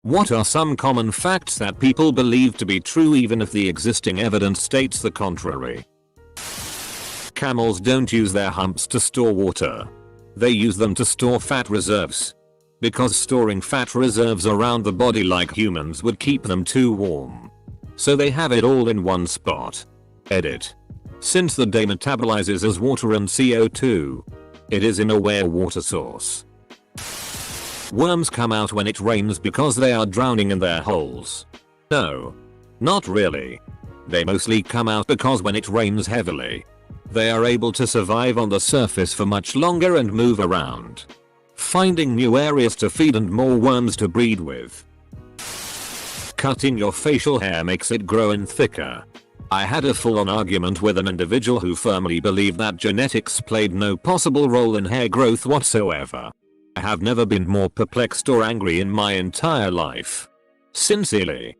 What are some common facts that people believe to be true even if the existing evidence states the contrary? Camels don't use their humps to store water. They use them to store fat reserves. Because storing fat reserves around the body like humans would keep them too warm. So they have it all in one spot. Edit. Since the day metabolizes as water and CO2, it is in a water source. Worms come out when it rains because they are drowning in their holes. No. Not really. They mostly come out because when it rains heavily, they are able to survive on the surface for much longer and move around, finding new areas to feed and more worms to breed with. Cutting your facial hair makes it grow in thicker. I had a full-on argument with an individual who firmly believed that genetics played no possible role in hair growth whatsoever. I have never been more perplexed or angry in my entire life. Sincerely.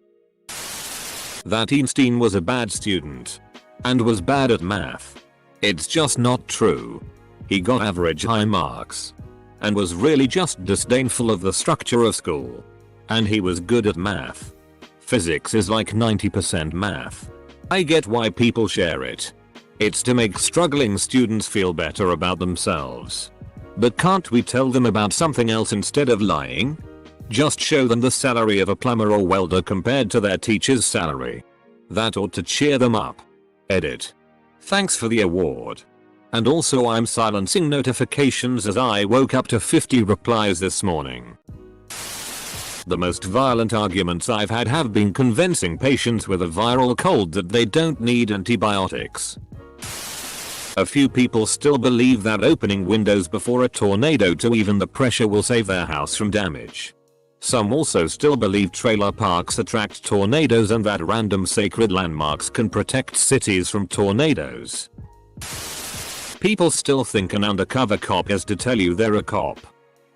That Einstein was a bad student and was bad at math. It's just not true. He got average high marks and was really just disdainful of the structure of school. And he was good at math. Physics is like 90% math. I get why people share it. It's to make struggling students feel better about themselves. But can't we tell them about something else instead of lying? Just show them the salary of a plumber or welder compared to their teacher's salary. That ought to cheer them up. Edit. Thanks for the award. And also I'm silencing notifications as I woke up to 50 replies this morning. The most violent arguments I've had have been convincing patients with a viral cold that they don't need antibiotics. A few people still believe that opening windows before a tornado to even the pressure will save their house from damage. Some also still believe trailer parks attract tornadoes and that random sacred landmarks can protect cities from tornadoes. People still think an undercover cop has to tell you they're a cop.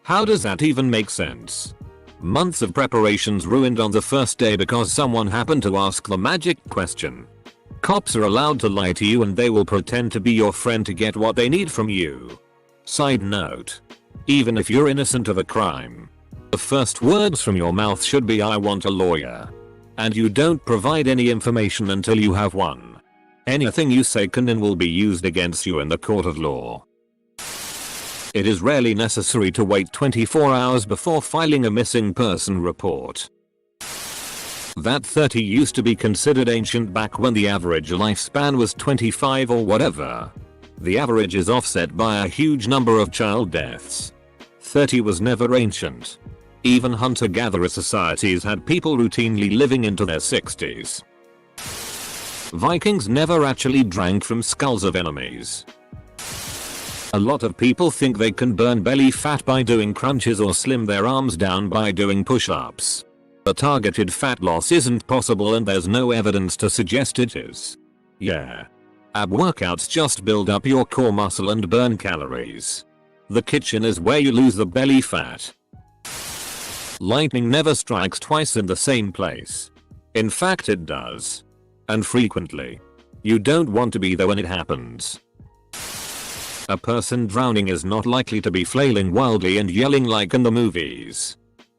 How does that even make sense? Months of preparations ruined on the first day because someone happened to ask the magic question. Cops are allowed to lie to you and they will pretend to be your friend to get what they need from you. Side note. Even if you're innocent of a crime, the first words from your mouth should be "I want a lawyer." And you don't provide any information until you have one. Anything you say can and will be used against you in the court of law. It is rarely necessary to wait 24 hours before filing a missing person report. That 30 used to be considered ancient back when the average lifespan was 25 or whatever. The average is offset by a huge number of child deaths. 30 was never ancient. Even hunter-gatherer societies had people routinely living into their 60s. Vikings never actually drank from skulls of enemies. A lot of people think they can burn belly fat by doing crunches or slim their arms down by doing push-ups. But targeted fat loss isn't possible and there's no evidence to suggest it is. Yeah. Ab workouts just build up your core muscle and burn calories. The kitchen is where you lose the belly fat. Lightning never strikes twice in the same place. In fact it does. And frequently. You don't want to be there when it happens. A person drowning is not likely to be flailing wildly and yelling like in the movies.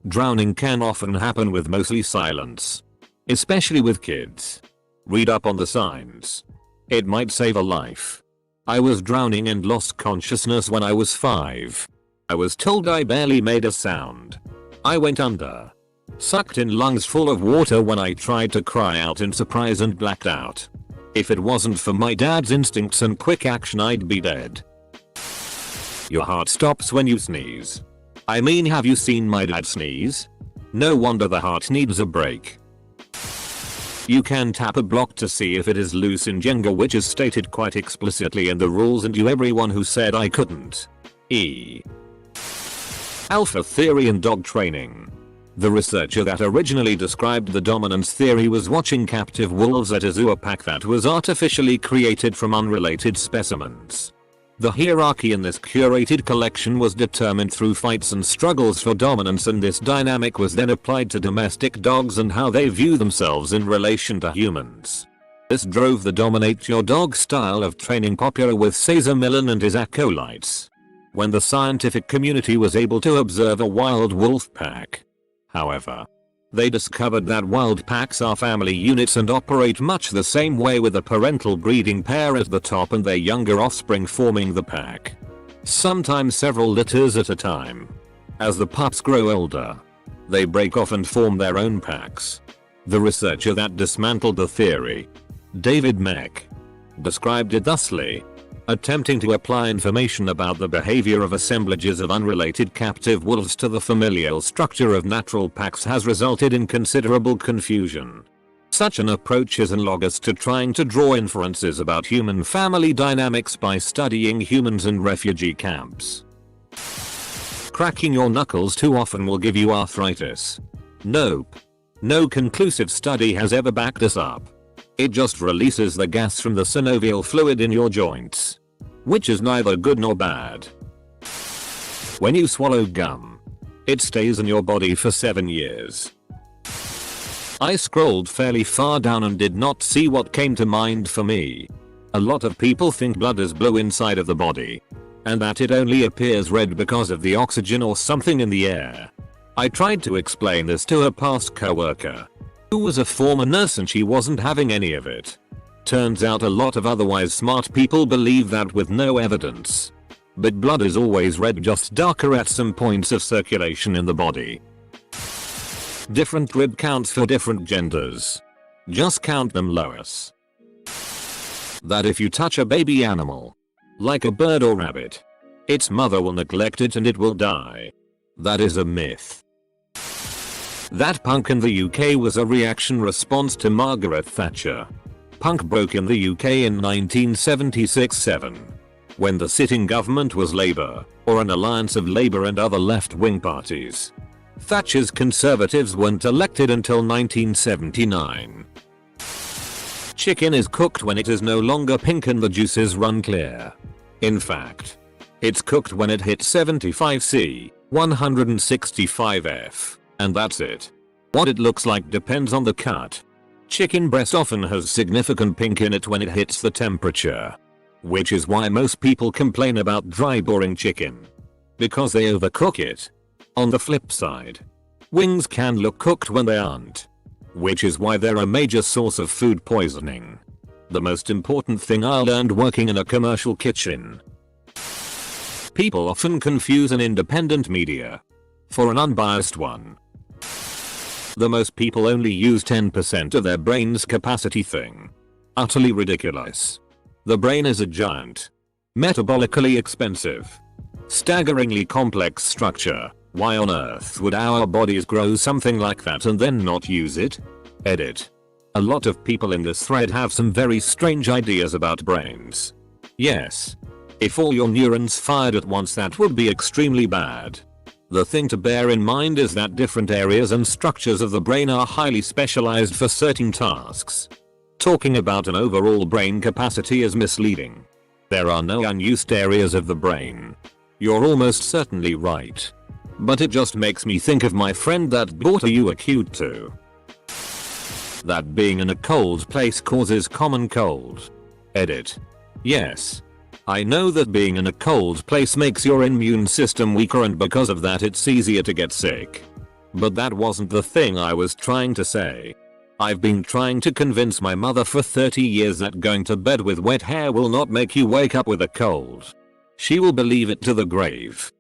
Drowning can often happen with mostly silence. Especially with kids. Read up on the signs. It might save a life. I was drowning and lost consciousness when I was 5. I was told I barely made a sound. I went under. Sucked in lungs full of water when I tried to cry out in surprise and blacked out. If it wasn't for my dad's instincts and quick action I'd be dead. Your heart stops when you sneeze. I mean, have you seen my dad sneeze? No wonder the heart needs a break. You can tap a block to see if it is loose in Jenga, which is stated quite explicitly in the rules, and you everyone who said I couldn't. Alpha theory and dog training. The researcher that originally described the dominance theory was watching captive wolves at a zoo pack that was artificially created from unrelated specimens. The hierarchy in this curated collection was determined through fights and struggles for dominance, and this dynamic was then applied to domestic dogs and how they view themselves in relation to humans. This drove the dominate your dog style of training popular with Cesar Millan and his acolytes. When the scientific community was able to observe a wild wolf pack, however, They discovered that wild packs are family units and operate much the same way, with a parental breeding pair at the top and their younger offspring forming the pack. Sometimes several litters at a time. As the pups grow older, they break off and form their own packs. The researcher that dismantled the theory, David Meck, described it thusly: attempting to apply information about the behavior of assemblages of unrelated captive wolves to the familial structure of natural packs has resulted in considerable confusion. Such an approach is analogous to trying to draw inferences about human family dynamics by studying humans in refugee camps. Cracking your knuckles too often will give you arthritis. Nope. No conclusive study has ever backed this up. It just releases the gas from the synovial fluid in your joints, which is neither good nor bad. When you swallow gum, it stays in your body for 7 years. I scrolled fairly far down and did not see what came to mind for me. A lot of people think blood is blue inside of the body, and that it only appears red because of the oxygen or something in the air. I tried to explain this to a past coworker, who was a former nurse, and she wasn't having any of it. Turns out a lot of otherwise smart people believe that with no evidence. But blood is always red, just darker at some points of circulation in the body. Different rib counts for different genders. Just count them, Lois. That if you touch a baby animal, like a bird or rabbit, its mother will neglect it and it will die. That is a myth. That punk in the UK was a reaction response to Margaret Thatcher. Punk broke in the UK in 1976-7. When the sitting government was Labour, or an alliance of Labour and other left-wing parties. Thatcher's Conservatives weren't elected until 1979. Chicken is cooked when it is no longer pink and the juices run clear. In fact, it's cooked when it hits 75°C, 165°F. And that's it. What it looks like depends on the cut. Chicken breast often has significant pink in it when it hits the temperature. Which is why most people complain about dry, boring chicken. Because they overcook it. On the flip side, wings can look cooked when they aren't. Which is why they're a major source of food poisoning. The most important thing I learned working in a commercial kitchen. People often confuse an independent media for an unbiased one. The most people only use 10% of their brain's capacity thing. Utterly ridiculous. The brain is a giant, metabolically expensive, staggeringly complex structure. Why on earth would our bodies grow something like that and then not use it? Edit. A lot of people in this thread have some very strange ideas about brains. Yes. If all your neurons fired at once, that would be extremely bad. The thing to bear in mind is that different areas and structures of the brain are highly specialized for certain tasks. Talking about an overall brain capacity is misleading. There are no unused areas of the brain. You're almost certainly right. But it just makes me think of my friend that bought a you.I cute too. That being in a cold place causes common cold. Edit. Yes. I know that being in a cold place makes your immune system weaker, and because of that it's easier to get sick. But that wasn't the thing I was trying to say. I've been trying to convince my mother for 30 years that going to bed with wet hair will not make you wake up with a cold. She will believe it to the grave.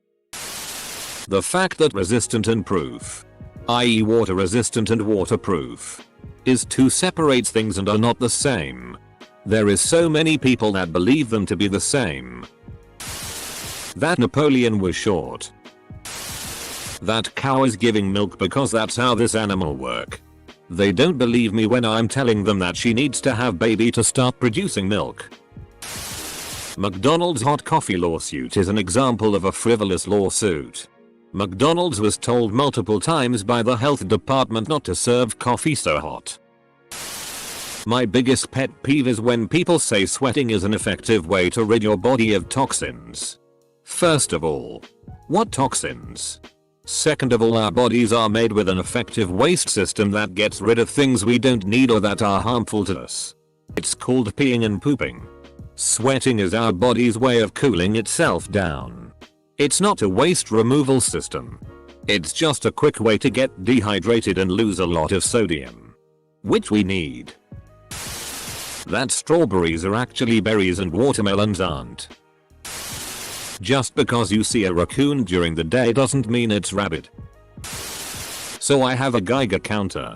The fact that resistant and proof, i.e. water resistant and waterproof, is two separate things and are not the same. There is so many people that believe them to be the same. That Napoleon was short. That cow is giving milk because that's how this animal work. They don't believe me when I'm telling them that she needs to have baby to start producing milk. McDonald's hot coffee lawsuit is an example of a frivolous lawsuit. McDonald's was told multiple times by the health department not to serve coffee so hot. My biggest pet peeve is when people say sweating is an effective way to rid your body of toxins. First of all, what toxins? Second of all, our bodies are made with an effective waste system that gets rid of things we don't need or that are harmful to us. It's called peeing and pooping. Sweating is our body's way of cooling itself down. It's not a waste removal system. It's just a quick way to get dehydrated and lose a lot of sodium. Which we need. That strawberries are actually berries and watermelons aren't. Just because you see a raccoon during the day doesn't mean it's rabid. So I have a Geiger counter.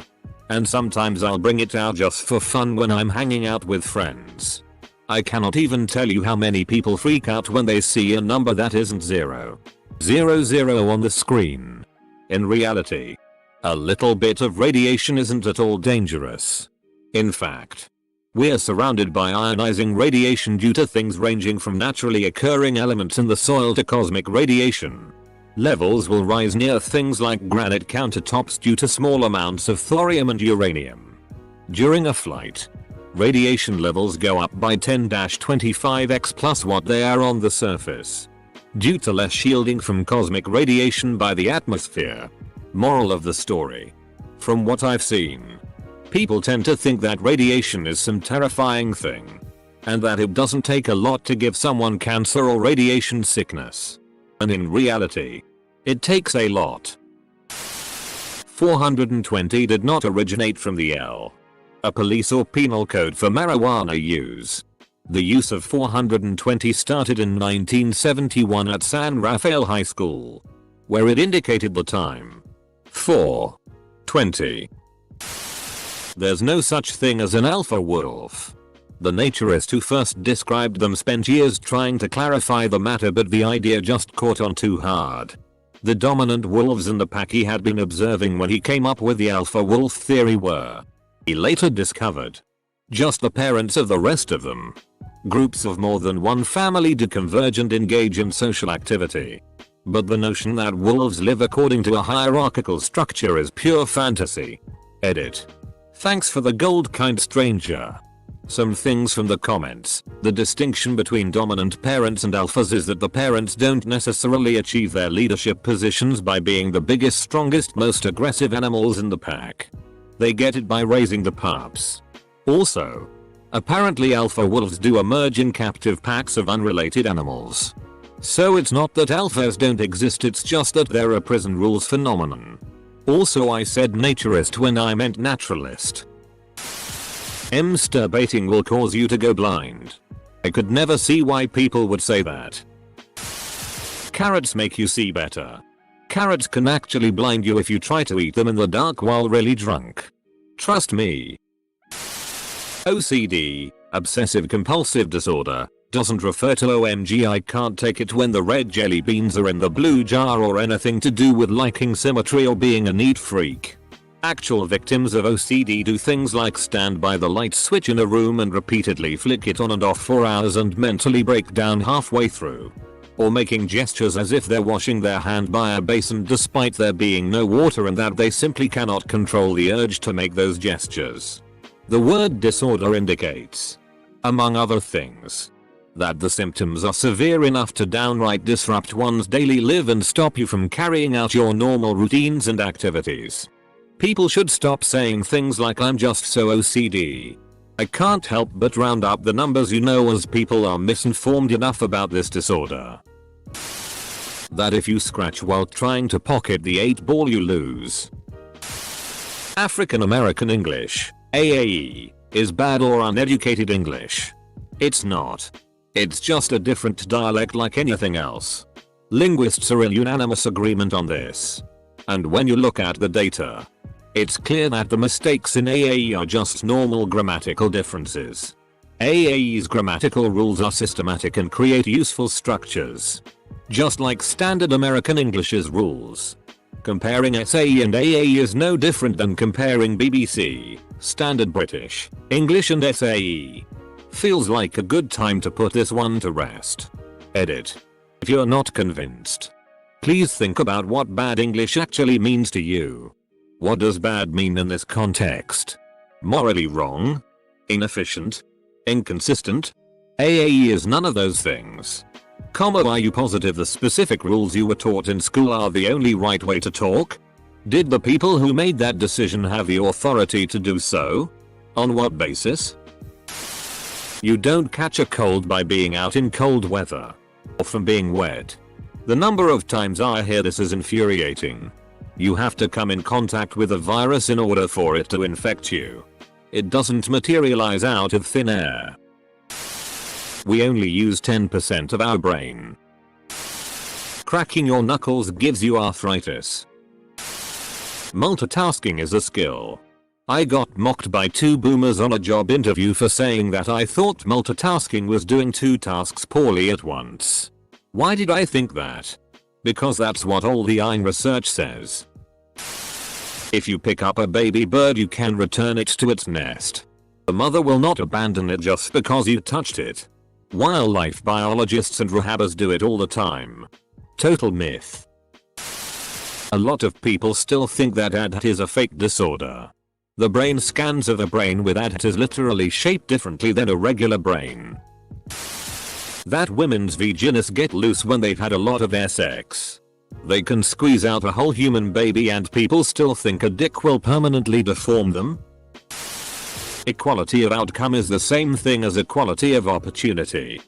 And sometimes I'll bring it out just for fun when I'm hanging out with friends. I cannot even tell you how many people freak out when they see a number that isn't 000 on the screen. In reality, a little bit of radiation isn't at all dangerous. In fact, we're surrounded by ionizing radiation due to things ranging from naturally occurring elements in the soil to cosmic radiation. Levels will rise near things like granite countertops due to small amounts of thorium and uranium. During a flight, radiation levels go up by 10-25x plus what they are on the surface, due to less shielding from cosmic radiation by the atmosphere. Moral of the story. From what I've seen, people tend to think that radiation is some terrifying thing, and that it doesn't take a lot to give someone cancer or radiation sickness. And in reality, it takes a lot. 420 did not originate from the L, a police or penal code for marijuana use. The use of 420 started in 1971 at San Rafael High School, where it indicated the time. 420. There's no such thing as an alpha wolf. The naturist who first described them spent years trying to clarify the matter, but the idea just caught on too hard. The dominant wolves in the pack he had been observing when he came up with the alpha wolf theory were, he later discovered, just the parents of the rest of them. Groups of more than one family do converge and engage in social activity. But the notion that wolves live according to a hierarchical structure is pure fantasy. Edit. Thanks for the gold, kind stranger. Some things from the comments. The distinction between dominant parents and alphas is that the parents don't necessarily achieve their leadership positions by being the biggest, strongest, most aggressive animals in the pack. They get it by raising the pups. Also, apparently alpha wolves do emerge in captive packs of unrelated animals. So it's not that alphas don't exist, it's just that they're a prison rules phenomenon. Also, I said naturist when I meant naturalist. Masturbating will cause you to go blind. I could never see why people would say that. Carrots make you see better. Carrots can actually blind you if you try to eat them in the dark while really drunk. Trust me. OCD, obsessive compulsive disorder, doesn't refer to OMG I can't take it when the red jelly beans are in the blue jar or anything to do with liking symmetry or being a neat freak. Actual victims of OCD do things like stand by the light switch in a room and repeatedly flick it on and off for hours and mentally break down halfway through. Or making gestures as if they're washing their hand by a basin despite there being no water and that they simply cannot control the urge to make those gestures. The word disorder indicates, among other things, that the symptoms are severe enough to downright disrupt one's daily life and stop you from carrying out your normal routines and activities. People should stop saying things like I'm just so OCD. I can't help but round up the numbers, as people are misinformed enough about this disorder. That if you scratch while trying to pocket the 8-ball you lose. African American English, AAE, is bad or uneducated English. It's not. It's just a different dialect like anything else. Linguists are in unanimous agreement on this. And when you look at the data, it's clear that the mistakes in AAE are just normal grammatical differences. AAE's grammatical rules are systematic and create useful structures, just like standard American English's rules. Comparing SAE and AAE is no different than comparing BBC, standard British, English and SAE. Feels like a good time to put this one to rest. Edit. If you're not convinced, please think about what bad English actually means to you. What does bad mean in this context? Morally wrong? Inefficient? Inconsistent? AAE is none of those things. Are you positive the specific rules you were taught in school are the only right way to talk? Did the people who made that decision have the authority to do so? On what basis? You don't catch a cold by being out in cold weather, or from being wet. The number of times I hear this is infuriating. You have to come in contact with a virus in order for it to infect you. It doesn't materialize out of thin air. We only use 10% of our brain. Cracking your knuckles gives you arthritis. Multitasking is a skill. I got mocked by 2 boomers on a job interview for saying that I thought multitasking was doing 2 tasks poorly at once. Why did I think that? Because that's what all the you.I research says. If you pick up a baby bird, you can return it to its nest. The mother will not abandon it just because you touched it. Wildlife biologists and rehabbers do it all the time. Total myth. A lot of people still think that ADHD is a fake disorder. The brain scans of a brain with ADHD is literally shaped differently than a regular brain. That women's vaginas get loose when they've had a lot of air sex. They can squeeze out a whole human baby and people still think a dick will permanently deform them? Equality of outcome is the same thing as equality of opportunity.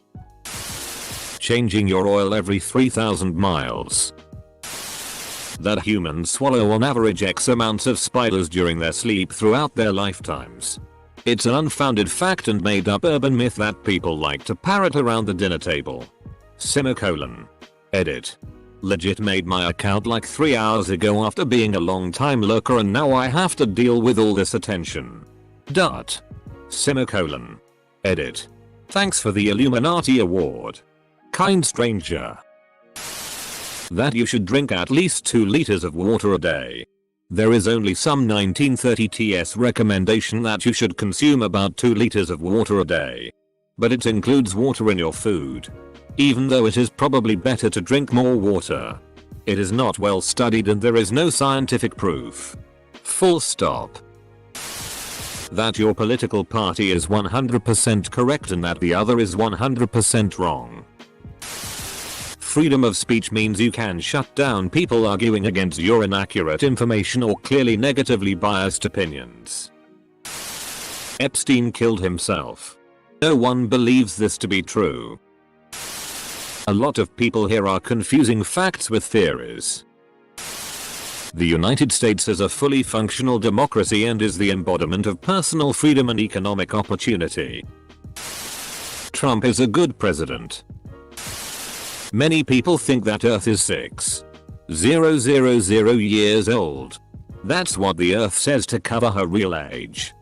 Changing your oil every 3,000 miles. That humans swallow on average X amounts of spiders during their sleep throughout their lifetimes. It's an unfounded fact and made up urban myth that people like to parrot around the dinner table. Semicolon. Edit. Legit made my account like 3 hours ago after being a long time lurker and now I have to deal with all this attention. Dot. Semicolon. Edit. Thanks for the Illuminati award. Kind stranger. That you should drink at least 2 liters of water a day. There is only some 1930 TS recommendation that you should consume about 2 liters of water a day. But it includes water in your food. Even though it is probably better to drink more water. It is not well studied and there is no scientific proof. Full stop. That your political party is 100% correct and that the other is 100% wrong. Freedom of speech means you can shut down people arguing against your inaccurate information or clearly negatively biased opinions. Epstein killed himself. No one believes this to be true. A lot of people here are confusing facts with theories. The United States is a fully functional democracy and is the embodiment of personal freedom and economic opportunity. Trump is a good president. Many people think that Earth is 6,000 years old. That's what the Earth says to cover her real age.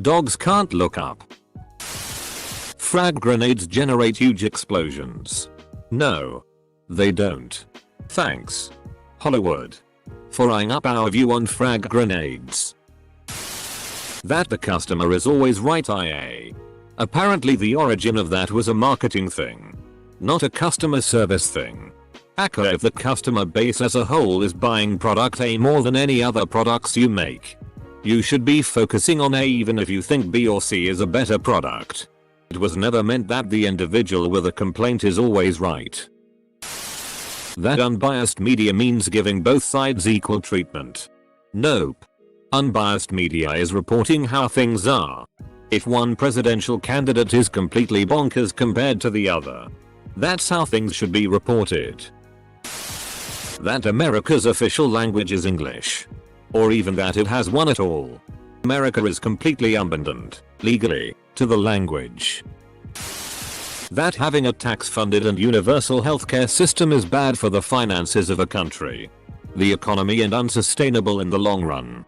Dogs can't look up. Frag grenades generate huge explosions. No. They don't. Thanks, Hollywood, for eyeing up our view on frag grenades. That the customer is always right, IA. Apparently the origin of that was a marketing thing. Not a customer service thing. Aka if the customer base as a whole is buying product A more than any other products you make. You should be focusing on A even if you think B or C is a better product. It was never meant that the individual with a complaint is always right. That unbiased media means giving both sides equal treatment. Nope. Unbiased media is reporting how things are. If one presidential candidate is completely bonkers compared to the other, that's how things should be reported. That America's official language is English. Or even that it has one at all. America is completely abandoned, legally, to the language. That having a tax-funded and universal healthcare system is bad for the finances of a country, the economy and unsustainable in the long run.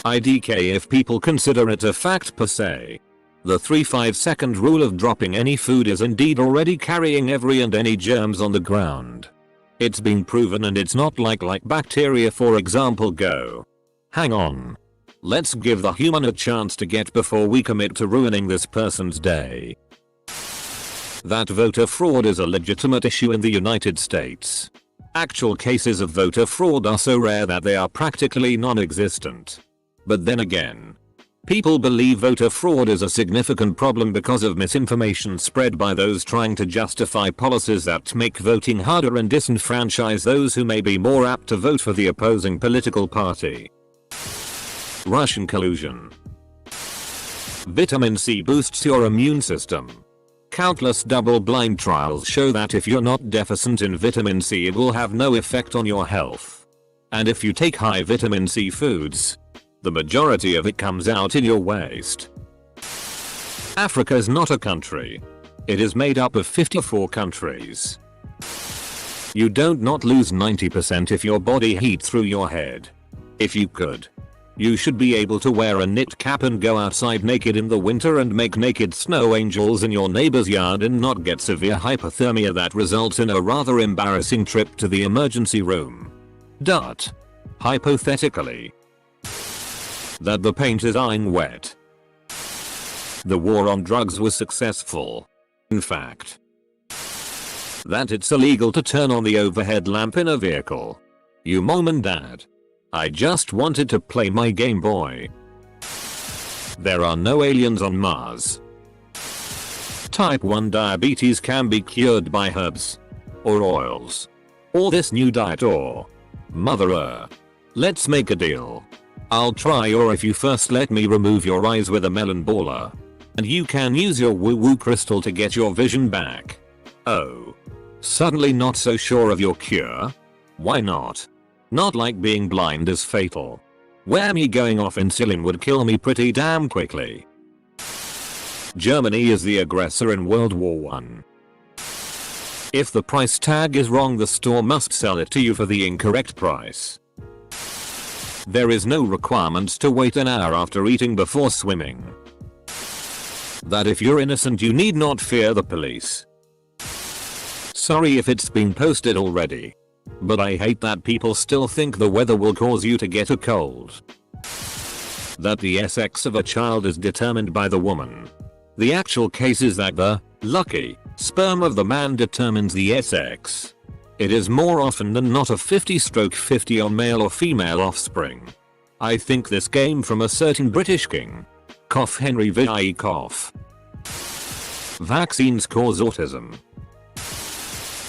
IDK if people consider it a fact per se. The 3-5 second rule of dropping any food is indeed already carrying every and any germs on the ground. It's been proven and it's not like bacteria for example go. Hang on. Let's give the human a chance to get before we commit to ruining this person's day. That voter fraud is a legitimate issue in the United States. Actual cases of voter fraud are so rare that they are practically non-existent. But then again, people believe voter fraud is a significant problem because of misinformation spread by those trying to justify policies that make voting harder and disenfranchise those who may be more apt to vote for the opposing political party. Russian collusion. Vitamin C boosts your immune system. Countless double-blind trials show that if you're not deficient in vitamin C, it will have no effect on your health. And if you take high vitamin C foods, the majority of it comes out in your waste. Africa is not a country. It is made up of 54 countries. You don't not lose 90% if your body heat through your head. If you could, you should be able to wear a knit cap and go outside naked in the winter and make naked snow angels in your neighbor's yard and not get severe hypothermia that results in a rather embarrassing trip to the emergency room. Hypothetically, that the paint is eyeing wet. The war on drugs was successful. In fact, that it's illegal to turn on the overhead lamp in a vehicle. You mom and dad, I just wanted to play my Game Boy. There are no aliens on Mars. Type 1 diabetes can be cured by herbs. Or oils. Or this new diet or Mother Earth. Let's make a deal. I'll try, or if you first let me remove your eyes with a melon baller. And you can use your woo-woo crystal to get your vision back. Oh. Suddenly not so sure of your cure? Why not? Not like being blind is fatal. Where me going off insulin would kill me pretty damn quickly. Germany is the aggressor in World War I. If the price tag is wrong, the store must sell it to you for the incorrect price. There is no requirement to wait an hour after eating before swimming. That if you're innocent, you need not fear the police. Sorry if it's been posted already. But I hate that people still think the weather will cause you to get a cold. That the sex of a child is determined by the woman. The actual case is that the lucky sperm of the man determines the sex. It is more often than not a 50/50 on male or female offspring. I think this came from a certain British king. Cough Henry VI cough. Vaccines cause autism.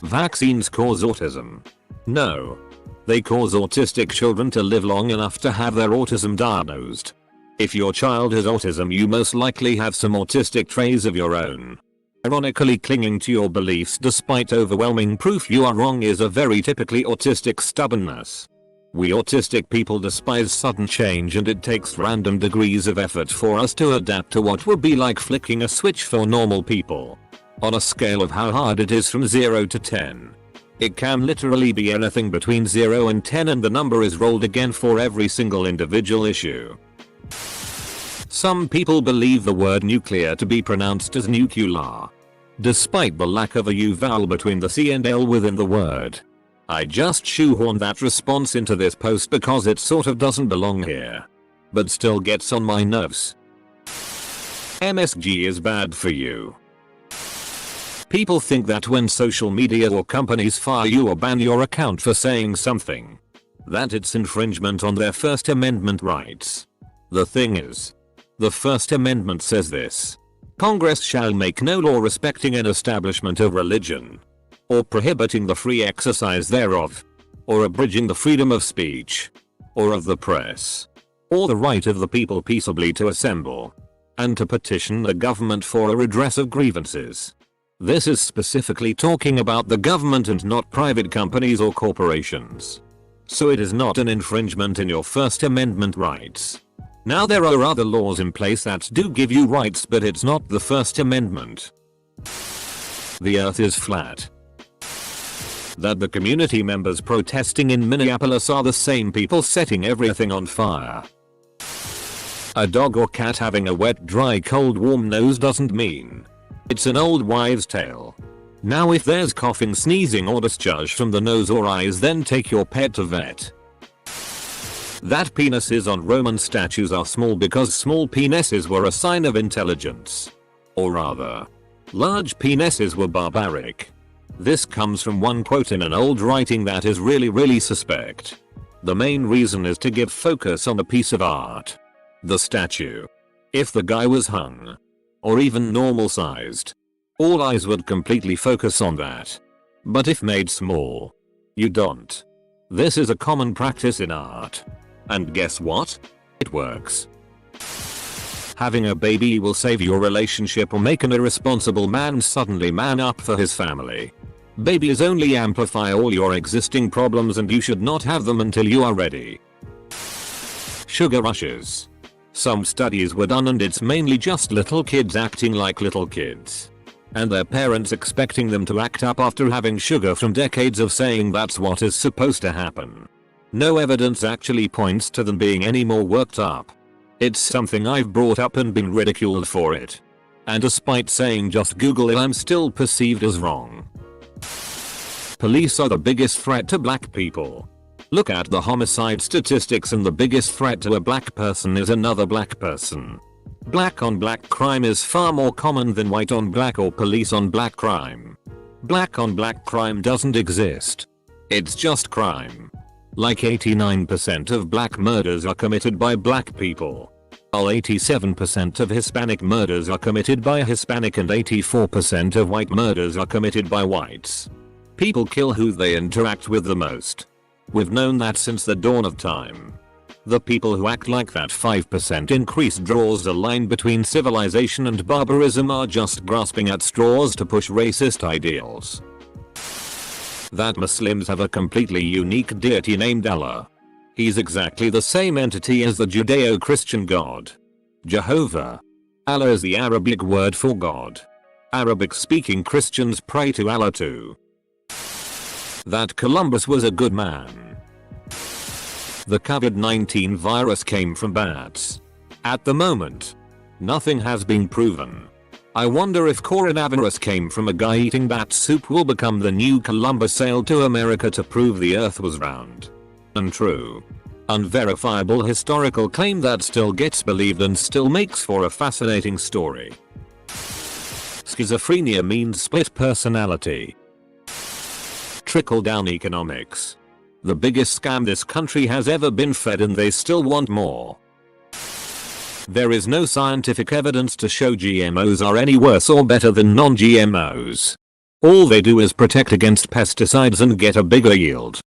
Vaccines cause autism. No. They cause autistic children to live long enough to have their autism diagnosed. If your child has autism, you most likely have some autistic traits of your own. Ironically, clinging to your beliefs despite overwhelming proof you are wrong is a very typically autistic stubbornness. We autistic people despise sudden change, and it takes random degrees of effort for us to adapt to what would be like flicking a switch for normal people. On a scale of how hard it is from 0 to 10. It can literally be anything between 0 and 10, and the number is rolled again for every single individual issue. Some people believe the word nuclear to be pronounced as nuclear, despite the lack of a U vowel between the C and L within the word. I just shoehorned that response into this post because it sort of doesn't belong here, but still gets on my nerves. MSG is bad for you. People think that when social media or companies fire you or ban your account for saying something, that it's infringement on their First Amendment rights. The thing is, the First Amendment says this: Congress shall make no law respecting an establishment of religion, or prohibiting the free exercise thereof, or abridging the freedom of speech, or of the press, or the right of the people peaceably to assemble, and to petition the government for a redress of grievances. This is specifically talking about the government and not private companies or corporations. So it is not an infringement in your First Amendment rights. Now there are other laws in place that do give you rights, but it's not the First Amendment. The earth is flat. That the community members protesting in Minneapolis are the same people setting everything on fire. A dog or cat having a wet, dry, cold, warm nose doesn't mean it's an old wives' tale. Now if there's coughing, sneezing or discharge from the nose or eyes, then take your pet to vet. That penises on Roman statues are small because small penises were a sign of intelligence. Or rather, large penises were barbaric. This comes from one quote in an old writing that is really suspect. The main reason is to give focus on a piece of art. The statue. If the guy was hung, or even normal sized, all eyes would completely focus on that. But if made small, you don't. This is a common practice in art. And guess what? It works. Having a baby will save your relationship or make an irresponsible man suddenly man up for his family. Babies only amplify all your existing problems and you should not have them until you are ready. Sugar rushes. Some studies were done and it's mainly just little kids acting like little kids. And their parents expecting them to act up after having sugar from decades of saying that's what is supposed to happen. No evidence actually points to them being any more worked up. It's something I've brought up and been ridiculed for it. And despite saying just Google it, I'm still perceived as wrong. Police are the biggest threat to black people. Look at the homicide statistics and the biggest threat to a black person is another black person. Black on black crime is far more common than white on black or police on black crime. Black on black crime doesn't exist. It's just crime. Like 89% of black murders are committed by black people. While 87% of Hispanic murders are committed by Hispanic and 84% of white murders are committed by whites. People kill who they interact with the most. We've known that since the dawn of time. The people who act like that 5% increase draws a line between civilization and barbarism are just grasping at straws to push racist ideals. That Muslims have a completely unique deity named Allah. He's exactly the same entity as the Judeo-Christian God. Jehovah. Allah is the Arabic word for God. Arabic-speaking Christians pray to Allah too. That Columbus was a good man. The COVID-19 virus came from bats. At the moment, nothing has been proven. I wonder if coronavirus came from a guy eating bat soup will become the new Columbus sailed to America to prove the earth was round. Untrue. Unverifiable historical claim that still gets believed and still makes for a fascinating story. Schizophrenia means split personality. Trickle-down economics. The biggest scam this country has ever been fed and they still want more. There is no scientific evidence to show GMOs are any worse or better than non-GMOs. All they do is protect against pesticides and get a bigger yield.